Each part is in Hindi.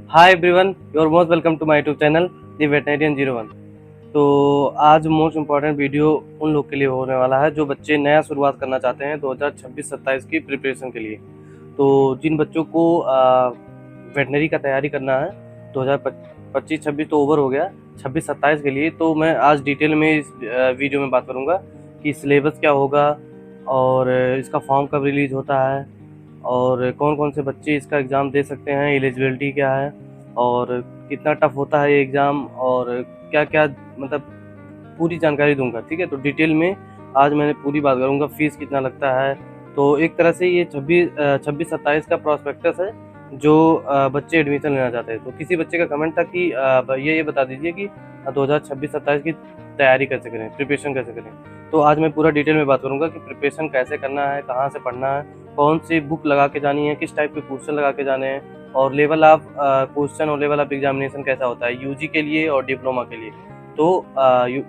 Hi everyone, you are most welcome to my YouTube channel the veterinarian 01। तो आज मोस्ट इम्पॉर्टेंट वीडियो उन लोग के लिए होने वाला है जो बच्चे नया शुरुआत करना चाहते हैं 2026-27 की प्रिपरेशन के लिए। तो जिन बच्चों को वेटनरी का तैयारी करना है 2025-26 तो ओवर हो गया, 26-27 के लिए, तो मैं आज डिटेल में इस वीडियो में बात करूँगा कि सिलेबस क्या होगा और इसका फॉर्म कब रिलीज़ होता है और कौन कौन से बच्चे इसका एग्ज़ाम दे सकते हैं, एलिजिबिलिटी क्या है और कितना टफ होता है ये एग्ज़ाम और क्या क्या, मतलब पूरी जानकारी दूंगा। ठीक है, तो डिटेल में आज मैंने पूरी बात करूंगा। फीस कितना लगता है, तो एक तरह से ये 26-27 का प्रॉस्पेक्टस है जो बच्चे एडमिशन लेना चाहते हैं। तो किसी बच्चे का कमेंट था कि ये बता दीजिए कि 2026-27 की तैयारी कैसे करें, प्रिपरेशन कैसे करें। तो आज मैं पूरा डिटेल में बात करूंगा कि प्रिपरेशन कैसे करना है, कहाँ से पढ़ना है, कौन सी बुक लगा के जानी है, किस टाइप के क्वेश्चन लगा के जाने हैं और लेवल ऑफ क्वेश्चन और लेवल ऑफ एग्जामिनेशन कैसा होता है यूजी के लिए और डिप्लोमा के लिए। तो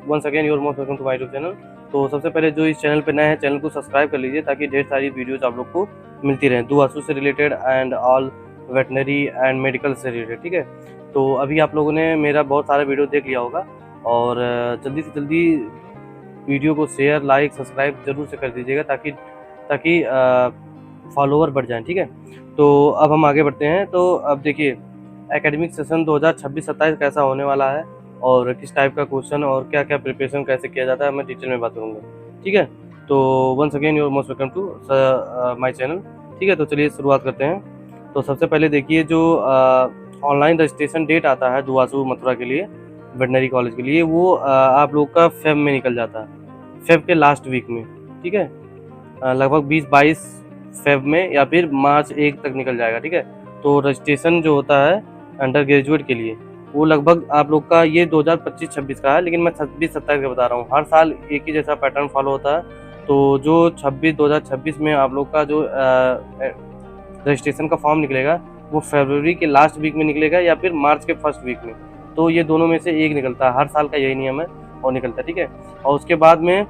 once again you're most welcome to my YouTube channel. तो सबसे पहले जो इस चैनल पे नए हैं, चैनल को सब्सक्राइब कर लीजिए ताकि ढेर सारी वीडियोस आप लोग को मिलती रहें दुआसू से related and all veterinary and medical से रिलेटेड। ठीक है, तो अभी आप लोगों ने मेरा बहुत सारा वीडियो देख लिया होगा और जल्दी से जल्दी वीडियो को शेयर, लाइक, सब्सक्राइब जरूर से कर दीजिएगा ताकि ताकि फॉलोवर बढ़ जाएं। ठीक है, तो अब हम आगे बढ़ते हैं। तो अब देखिए एकेडमिक सेशन 2026-27 कैसा होने वाला है और किस टाइप का क्वेश्चन और क्या क्या प्रिपरेशन कैसे किया जाता है, मैं डिटेल में बात करूँगा। ठीक है, तो once again you're most welcome to my channel. ठीक है, तो चलिए शुरुआत करते हैं। तो सबसे पहले देखिए जो ऑनलाइन रजिस्ट्रेशन डेट आता है दुआसू मथुरा के लिए, वेटनरी कॉलेज के लिए, वो आप लोग का फेब में निकल जाता है, फेब के लास्ट वीक में। ठीक है, लगभग 20-22 फेब में या फिर मार्च 1 तक निकल जाएगा। ठीक है, तो रजिस्ट्रेशन जो होता है अंडर ग्रेजुएट के लिए वो लगभग आप लोग का ये 2025-26 का है, लेकिन मैं 26-27 का बता रहा हूँ। हर साल एक ही जैसा पैटर्न फॉलो होता है। तो जो 2026 में आप लोग का जो रजिस्ट्रेशन का फॉर्म निकलेगा वो फरवरी के लास्ट वीक में निकलेगा या फिर मार्च के फर्स्ट वीक में। तो ये दोनों में से एक निकलता है, हर साल का यही नियम है और निकलता है। ठीक है, और उसके बाद में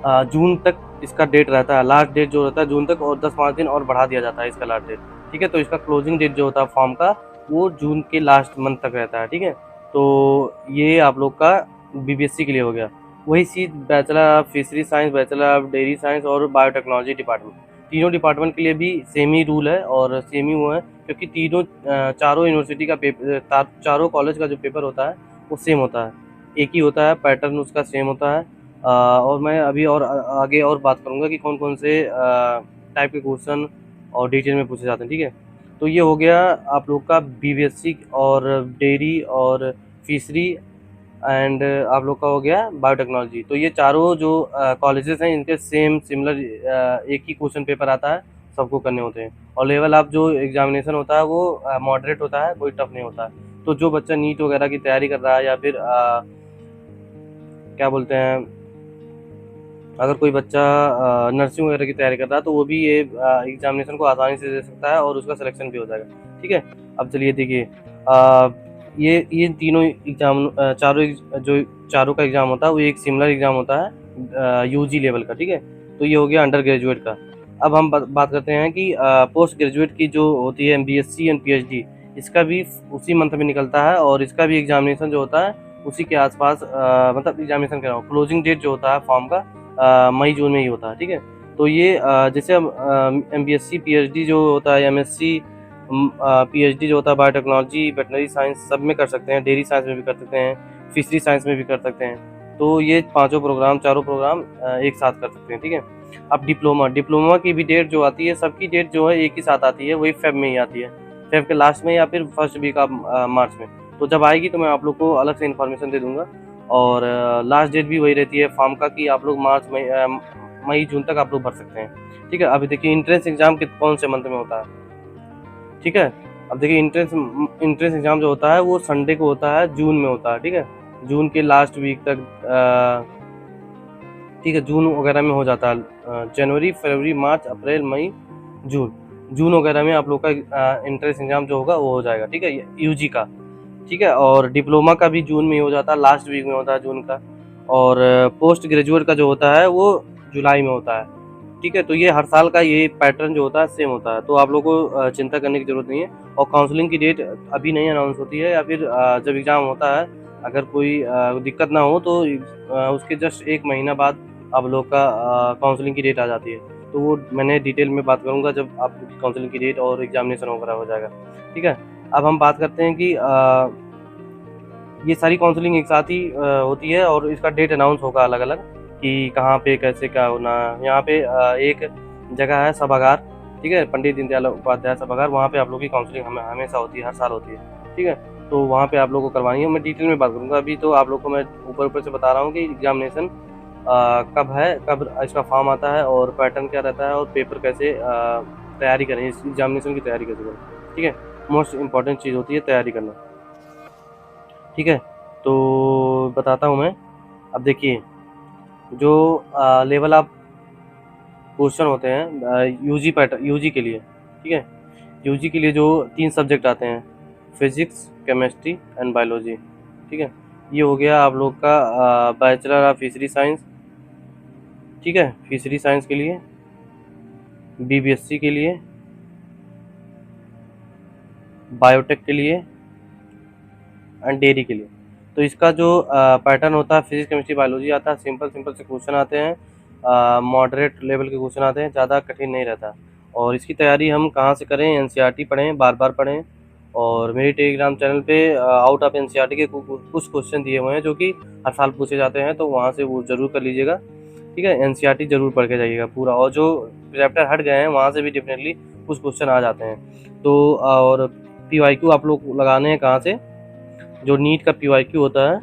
जून तक इसका डेट रहता है, लास्ट डेट जो रहता है जून तक, और 10-5 दिन और बढ़ा दिया जाता है इसका लास्ट डेट। ठीक है, तो इसका क्लोजिंग डेट जो होता है फॉर्म का वो जून के लास्ट मंथ तक रहता है। ठीक है, तो ये आप लोग का बीबीएससी के लिए हो गया। वही चीज़ bachelor of fishery science, bachelor of dairy science और बायोटेक्नोलॉजी डिपार्टमेंट, तीनों डिपार्टमेंट के लिए भी सेम ही रूल है और सेम ही वो है, क्योंकि तीनों चारों यूनिवर्सिटी का पेपर, चारों कॉलेज का जो पेपर होता है वो सेम होता है, एक ही होता है, पैटर्न उसका सेम होता है। और मैं अभी और आगे और बात करूँगा कि कौन कौन से टाइप के क्वेश्चन और डिटेल में पूछे जाते हैं। ठीक है, तो ये हो गया आप लोग का बीबीएससी और डेयरी और फिशरी एंड आप लोग का हो गया बायोटेक्नोलॉजी। तो ये चारों जो कॉलेजेस हैं इनके सेम सिमिलर एक ही क्वेश्चन पेपर आता है, सबको करने होते हैं और लेवल आप जो एग्जामिनेशन होता है वो मॉडरेट होता है, कोई टफ नहीं होता है। तो जो बच्चा नीट वगैरह की तैयारी कर रहा है या फिर क्या बोलते हैं, अगर कोई बच्चा नर्सिंग वगैरह की तैयारी कर रहा है तो वो भी ये एग्जामिनेशन को आसानी से दे सकता है और उसका सिलेक्शन भी हो जाएगा। ठीक है, अब चलिए देखिए ये तीनों एग्जाम जो चारों का एग्ज़ाम होता है वो एक सिमिलर एग्ज़ाम होता है यूजी लेवल का। ठीक है, तो ये हो गया अंडर ग्रेजुएट का। अब हम बात करते हैं कि पोस्ट ग्रेजुएट की जो होती है बीएससी एंड पीएचडी, इसका भी उसी मंथ में निकलता है और इसका भी एग्जामिनेशन जो होता है उसी के आसपास, मतलब एग्जामिनेशन कह रहा हूँ, क्लोजिंग डेट जो होता है फॉर्म का मई जून में ही होता है। ठीक है, तो ये जैसे हम एमबीएससी पीएचडी जो होता है, एमएससी पीएचडी जो होता है बायोटेक्नोलॉजी, वेटनरी साइंस सब में कर सकते हैं, डेयरी साइंस में भी कर सकते हैं, फिशरी साइंस में भी कर सकते हैं। तो ये चारों प्रोग्राम एक साथ कर सकते हैं। ठीक है, अब डिप्लोमा की भी डेट जो आती है, सबकी डेट जो है एक ही साथ आती है, वही फेब में ही आती है, फेब के लास्ट में या फिर फर्स्ट वीक ऑफ मार्च में। तो जब आएगी तो मैं आप लोग को अलग से इन्फॉर्मेशन दे दूंगा और लास्ट डेट भी वही रहती है फॉर्म का कि आप लोग मई जून तक आप लोग भर सकते हैं। ठीक है, अभी देखिए इंट्रेंस एग्जाम कौन से मंथ में होता है। ठीक है, अब देखिए इंट्रेंस एग्जाम जो होता है वो संडे को होता है, जून में होता है। ठीक है, जून के लास्ट वीक तक, ठीक है, जून वगैरह में हो जाता है, जनवरी, फरवरी, मार्च, अप्रैल, मई, जून वगैरह में आप लोग का इंट्रेंस एग्जाम जो होगा वो हो जाएगा। ठीक है, यूजी का। ठीक है, और डिप्लोमा का भी जून में ही हो जाता है, लास्ट वीक में होता है जून का। और पोस्ट ग्रेजुएट का जो होता है वो जुलाई में होता है। ठीक है, तो ये हर साल का ये पैटर्न जो होता है सेम होता है, तो आप लोगों को चिंता करने की ज़रूरत नहीं है। और काउंसलिंग की डेट अभी नहीं अनाउंस होती है, या फिर जब एग्ज़ाम होता है, अगर कोई दिक्कत ना हो तो उसके जस्ट 1 महीना बाद आप लोग का काउंसलिंग की डेट आ जाती है। तो वो मैंने डिटेल में बात करूँगा जब आपकी काउंसलिंग की डेट और एग्ज़ामिनेशन वगैरह हो जाएगा, ठीक है। अब हम बात करते हैं कि ये सारी काउंसलिंग एक साथ ही होती है और इसका डेट अनाउंस होगा अलग-अलग कि कहाँ पे कैसे क्या होना है। यहाँ पे एक जगह है सभागार, ठीक है? पंडित दीनदयाल उपाध्याय सभागार, वहाँ पे आप लोगों की काउंसलिंग हमेशा होती है, हर साल होती है, ठीक है? तो वहाँ पे आप लोगों को करवानी है, मैं डिटेल में बात करूँगा। अभी तो आप लोग को मैं ऊपर-ऊपर से बता रहा हूँ कि एग्ज़ामिनेशन कब है, कब इसका फॉर्म आता है और पैटर्न क्या रहता है और पेपर कैसे तैयारी करें, इस एग्ज़ामिनेशन की तैयारी कैसे करें, ठीक है? मोस्ट इम्पोर्टेंट चीज़ होती है तैयारी करना, ठीक है? तो बताता हूँ मैं। अब देखिए, जो लेवल ऑफ क्वेश्चन होते हैं यूजी के लिए, ठीक है? यूजी के लिए जो 3 सब्जेक्ट आते हैं, फिज़िक्स, केमिस्ट्री एंड बायोलॉजी, ठीक है? ये हो गया आप लोग का बैचलर ऑफ फिशरी साइंस, ठीक है? फिशरी साइंस के लिए, बीबीएससी के लिए, बायोटेक के लिए एंड डेयरी के लिए। तो इसका जो पैटर्न होता है, फिजिक्स केमिस्ट्री बायोलॉजी आता है, सिंपल सिंपल से क्वेश्चन आते हैं, मॉडरेट लेवल के क्वेश्चन आते हैं, ज़्यादा कठिन नहीं रहता। और इसकी तैयारी हम कहाँ से करें, एनसीईआरटी पढ़ें, बार बार पढ़ें। और मेरे टेलीग्राम चैनल पे आउट ऑफ एनसीईआरटी के कुछ क्वेश्चन दिए हुए हैं जो कि हर साल पूछे जाते हैं, तो वहाँ से वो ज़रूर कर लीजिएगा, ठीक है? एनसीईआरटी ज़रूर पढ़ के जाइएगा पूरा, और जो चैप्टर हट गए हैं वहाँ से भी डेफिनेटली कुछ क्वेश्चन आ जाते हैं। तो और पीवाईक्यू आप लोग लगाने हैं कहाँ से, जो नीट का पीवाईक्यू होता है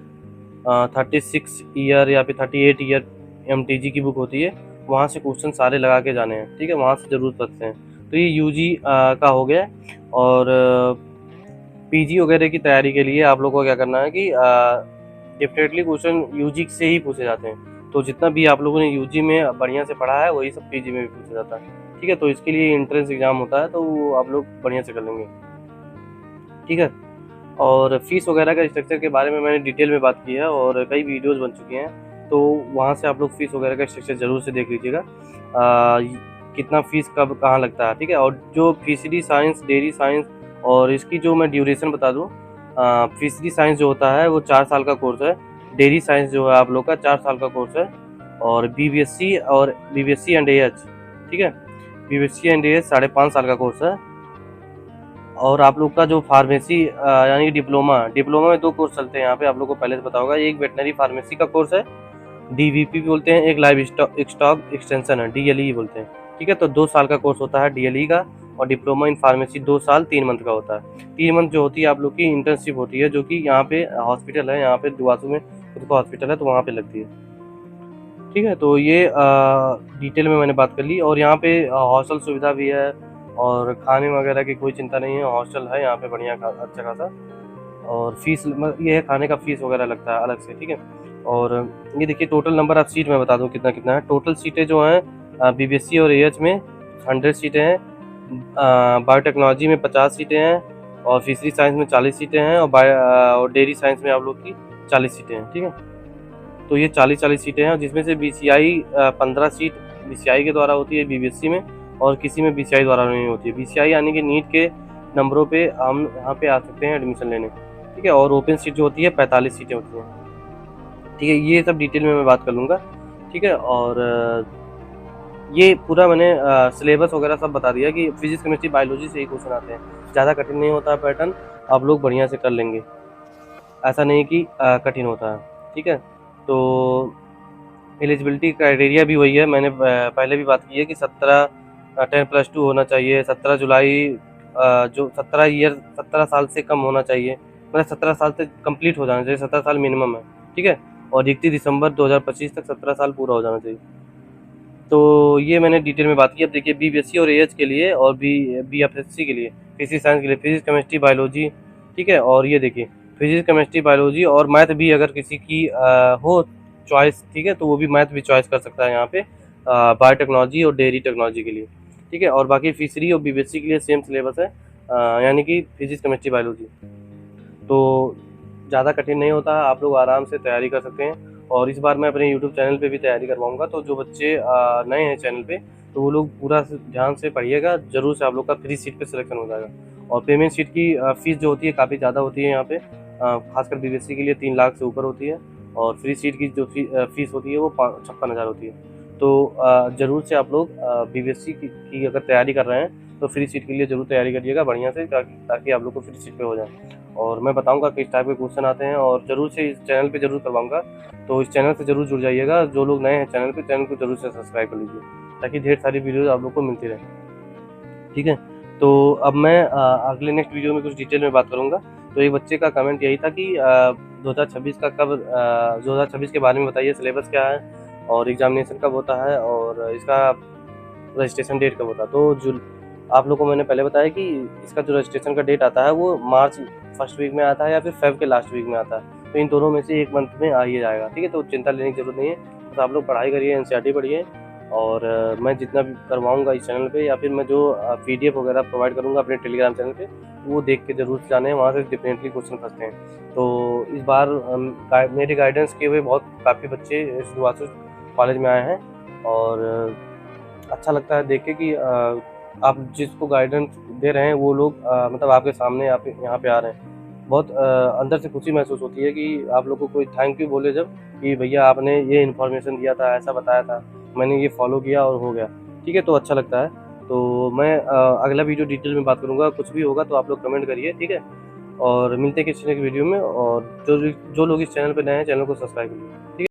36 ईयर या फिर 38 ईयर एमटीजी की बुक होती है, वहाँ से क्वेश्चन सारे लगा के जाने हैं, ठीक है? वहाँ से ज़रूर सकते हैं। तो ये यूजी का हो गया। और पीजी वगैरह की तैयारी के लिए आप लोगों को क्या करना है कि डेफिनेटली क्वेश्चन यूजी से ही पूछे जाते हैं, तो जितना भी आप लोगों ने यूजी में बढ़िया से पढ़ा है वही सब पीजी में भी पूछा जाता है, ठीक है? तो इसके लिए एंट्रेंस एग्जाम होता है, तो वो आप लोग बढ़िया से कर लेंगे, ठीक है? और फीस वगैरह का स्ट्रक्चर के बारे में मैंने डिटेल में बात की है और कई वीडियोज़ बन चुकी हैं, तो वहाँ से आप लोग फीस वगैरह का स्ट्रक्चर ज़रूर से देख लीजिएगा, कितना फ़ीस कब कहाँ लगता है, ठीक है? और जो फिशरी साइंस, डेयरी साइंस, और इसकी जो मैं ड्यूरेशन बता दूँ, फिशरी साइंस जो होता है वो 4 साल का कोर्स है, डेयरी साइंस जो है आप लोग का 4 साल का कोर्स है, और बीबीएससी एंड एएच, ठीक है? बीबीएससी एंड एएच 5.5 साल का कोर्स है। और आप लोग का जो फार्मेसी यानी डिप्लोमा में 2 कोर्स चलते हैं यहाँ पे, आप लोग को पहले से पता होगा। एक वेटनरी फार्मेसी का कोर्स है, डीवीपी भी बोलते हैं, एक लाइव स्टॉक एक्सटेंशन है, डीएलई बोलते हैं, ठीक है? तो 2 साल का कोर्स होता है डीएलई का, और डिप्लोमा इन फार्मेसी 2 साल 3 मंथ का होता है। 3 मंथ जो होती है आप लोग की इंटर्नशिप होती है, जो कि यहाँ पे हॉस्पिटल है, यहाँ पे दुआसू में खुद का हॉस्पिटल है, तो वहाँ पे लगती है, ठीक है? तो ये डिटेल में मैंने बात कर ली। और यहाँ पे हॉस्टल सुविधा भी है, और खाने वगैरह की कोई चिंता नहीं है, हॉस्टल है यहाँ पे बढ़िया अच्छा खासा। और फीस ये है, खाने का फीस वगैरह लगता है अलग से, ठीक है? और ये देखिए, टोटल नंबर ऑफ सीट मैं बता दूँ कितना कितना है। टोटल सीटें जो हैं बीबीएससी और एएच में 100 सीटें हैं, बायोटेक्नोलॉजी में 50 सीटें हैं, और फिशरी साइंस में 40 सीटें हैं, और डेयरी साइंस में आप लोग की 40 सीटें हैं, ठीक है? तो ये 40-40 सीटें हैं, जिसमें से बीसीआई 15 सीट बीसीआई के द्वारा होती है बीबीएससी में, और किसी में बीसीआई द्वारा नहीं होती है। बीसीआई यानी कि नीट के नंबरों पे हम यहाँ पे आ सकते हैं एडमिशन लेने, ठीक है? और ओपन सीट जो होती है 45 सीटें होती हैं, ठीक है? ये सब डिटेल में मैं बात कर लूँगा, ठीक है? और ये पूरा मैंने सिलेबस वगैरह सब बता दिया कि फिजिक्स केमिस्ट्री बायोलॉजी से ही क्वेश्चन आते हैं, ज़्यादा कठिन नहीं होता है पैटर्न, आप लोग बढ़िया से कर लेंगे, ऐसा नहीं कि कठिन होता है, ठीक है? तो एलिजिबिलिटी क्राइटेरिया भी वही है, मैंने पहले भी बात की है कि 10+2 होना चाहिए, 17 जुलाई जो 17 साल से कम होना चाहिए, मतलब 17 साल से कंप्लीट हो जाना चाहिए, 17 साल मिनिमम है, ठीक है? और 31 दिसंबर 2025 तक 17 साल पूरा हो जाना चाहिए। तो ये मैंने डिटेल में बात की। अब देखिए, बीबीएससी और एएच के लिए, और बीएफएससी के लिए, फिजिक्स साइंस के लिए फिजिक्स केमिस्ट्री बायोलॉजी, ठीक है? और ये देखिए, फिजिक्स केमिस्ट्री बायोलॉजी और मैथ भी अगर किसी की हो चॉइस, ठीक है, तो वो भी मैथ भी चॉइस कर सकता है यहाँ पे बायोटेक्नोलॉजी और डेयरी टेक्नोलॉजी के लिए, ठीक है? और बाकी फिशरी और बीबीएससी के लिए सेम सिलेबस है, यानी कि फिजिक्स केमिस्ट्री बायोलॉजी। तो ज़्यादा कठिन नहीं होता, आप लोग आराम से तैयारी कर सकते हैं। और इस बार मैं अपने यूट्यूब चैनल पे भी तैयारी करवाऊँगा, तो जो बच्चे नए हैं चैनल पे, तो वो लोग पूरा ध्यान से पढ़िएगा, ज़रूर से आप लोग का फ्री सीट पे सिलेक्शन हो जाएगा। और पेमेंट सीट की फ़ीस जो होती है काफ़ी ज़्यादा होती है यहाँ पे, खासकर बीबीएससी के लिए 3 लाख से ऊपर होती है। और फ्री सीट की जो फ़ीस होती है वो 56,000 होती है। तो ज़रूर से आप लोग बीबीएससी की अगर तैयारी कर रहे हैं तो फ्री सीट के लिए ज़रूर तैयारी करिएगा बढ़िया से, ताकि आप लोग को फ्री सीट पे हो जाए। और मैं बताऊँगा किस टाइप के क्वेश्चन आते हैं, और ज़रूर से इस चैनल पे ज़रूर करवाऊँगा, तो इस चैनल से ज़रूर जुड़ जाइएगा। जो लोग नए हैं चैनल को ज़रूर से सब्सक्राइब कर लीजिए, ताकि ढेर सारी वीडियोज़ आप लोग को मिलती रहे। ठीक है? तो अब मैं अगले नेक्स्ट वीडियो में कुछ डिटेल में बात करूँगा। तो एक बच्चे का कमेंट यही था कि 2026 का कब 2026 के बारे में बताइए, सिलेबस क्या है और एग्ज़ामिनेशन कब होता है और इसका रजिस्ट्रेशन डेट कब होता है। तो जो आप लोग को मैंने पहले बताया कि इसका जो रजिस्ट्रेशन का डेट आता है वो मार्च फर्स्ट वीक में आता है या फिर फ़ेब के लास्ट वीक में आता है। तो इन दोनों में से एक मंथ में आ ही जाएगा। ठीक है? तो चिंता लेने की ज़रूरत नहीं है। बस आप लोग पढ़ाई करिए, एनसीईआरटी पढ़िए, और मैं जितना भी करवाऊँगा इस चैनल पे, या फिर मैं जो पीडीएफ वगैरह प्रोवाइड करूँगा अपने टेलीग्राम चैनल पे, वो देख के ज़रूर से जाने, वहाँ से डेफ़िनेटली क्वेश्चन फँसते हैं। तो इस बार मेरे गाइडेंस किए हुए काफ़ी बच्चे शुरुआत से कॉलेज में आए हैं, और अच्छा लगता है देख के कि आप जिसको गाइडेंस दे रहे हैं वो लोग मतलब आपके सामने आप यहाँ पे आ रहे हैं। बहुत अंदर से खुशी महसूस होती है कि आप लोग को कोई थैंक यू बोले जब, कि भैया आपने ये इन्फॉर्मेशन दिया था, ऐसा बताया था, मैंने ये फॉलो किया और हो गया। ठीक है? तो अच्छा लगता है। तो मैं अगला वीडियो डिटेल में बात करूँगा, कुछ भी होगा तो आप लोग कमेंट करिए, ठीक है? और मिलते हैं किसी नेक्स्ट वीडियो में, और जो लोग इस चैनल पे नए हैं, चैनल को सब्सक्राइब करिए। ठीक है?